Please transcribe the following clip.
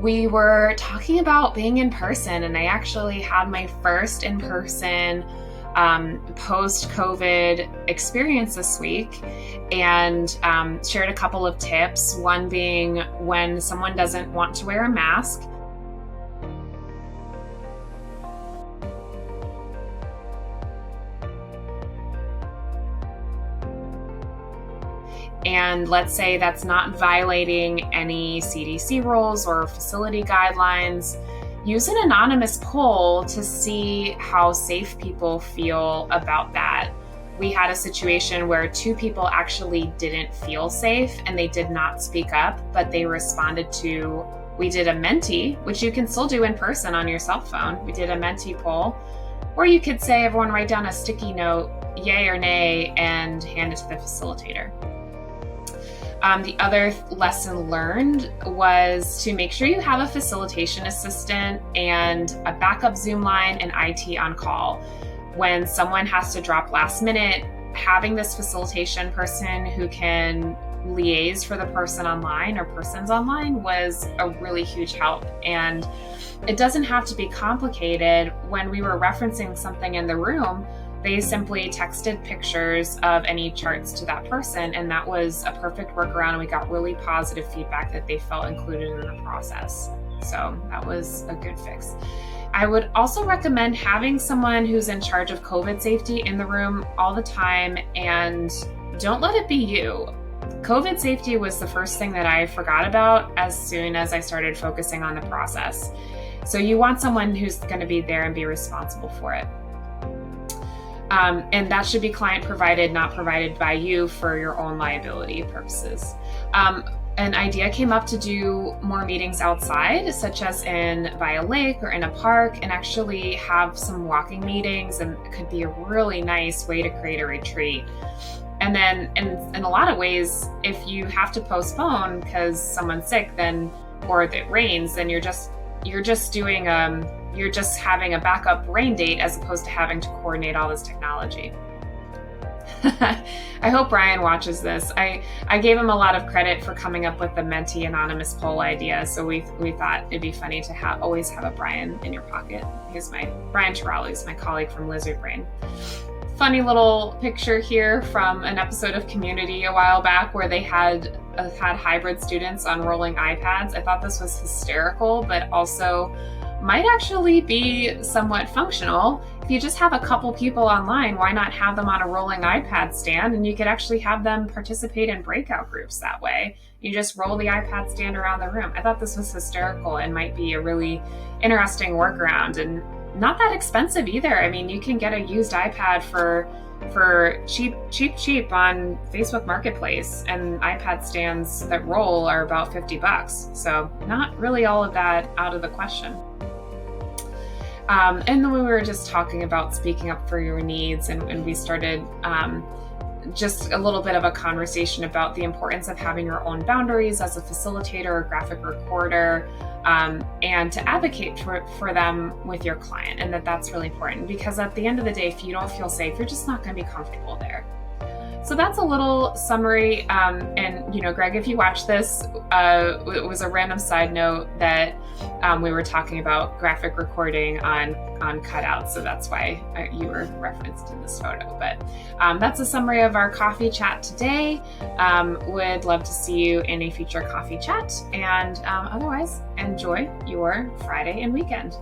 we were talking about being in person, and I actually had my first in-person post-COVID experience this week, and shared a couple of tips. One being when someone doesn't want to wear a mask, and let's say that's not violating any CDC rules or facility guidelines, use an anonymous poll to see how safe people feel about that. We had a situation where 2 people actually didn't feel safe and they did not speak up, but they responded to, we did a Menti, which you can still do in person on your cell phone. We did a Menti poll, or you could say, everyone write down a sticky note, yay or nay, and hand it to the facilitator. The other lesson learned was to make sure you have a facilitation assistant and a backup Zoom line and IT on call. When someone has to drop last minute, having this facilitation person who can liaise for the person online or persons online was a really huge help. And it doesn't have to be complicated. When we were referencing something in the room, they simply texted pictures of any charts to that person, and that was a perfect workaround, and we got really positive feedback that they felt included in the process. So that was a good fix. I would also recommend having someone who's in charge of COVID safety in the room all the time, and don't let it be you. COVID safety was the first thing that I forgot about as soon as I started focusing on the process. So you want someone who's going to be there and be responsible for it. And that should be client provided, not provided by you for your own liability purposes. An idea came up to do more meetings outside, such as by a lake or in a park, and actually have some walking meetings, and it could be a really nice way to create a retreat. And then in a lot of ways, if you have to postpone because someone's sick, or it rains, then you're just having a backup rain date as opposed to having to coordinate all this technology. I hope Brian watches this. I gave him a lot of credit for coming up with the Menti anonymous poll idea, so we thought it'd be funny to always have a Brian in your pocket. Brian Terrell is my colleague from Lizard Brain. Funny little picture here from an episode of Community a while back where they had hybrid students on rolling iPads. I thought this was hysterical, but also might actually be somewhat functional. If you just have a couple people online, why not have them on a rolling iPad stand, and you could actually have them participate in breakout groups that way. You just roll the iPad stand around the room. I thought this was hysterical and might be a really interesting workaround, and not that expensive either. I mean, you can get a used iPad for cheap on Facebook Marketplace, and iPad stands that roll are about $50. So not really all of that out of the question. And then we were just talking about speaking up for your needs, and we started just a little bit of a conversation about the importance of having your own boundaries as a facilitator or graphic recorder, and to advocate for them with your client, and that's really important, because at the end of the day, if you don't feel safe, you're just not going to be comfortable there. So that's a little summary. And Greg, if you watch this, it was a random side note that we were talking about graphic recording on cutouts. So that's why you were referenced in this photo. But that's a summary of our coffee chat today. Would love to see you in a future coffee chat. And otherwise, enjoy your Friday and weekend.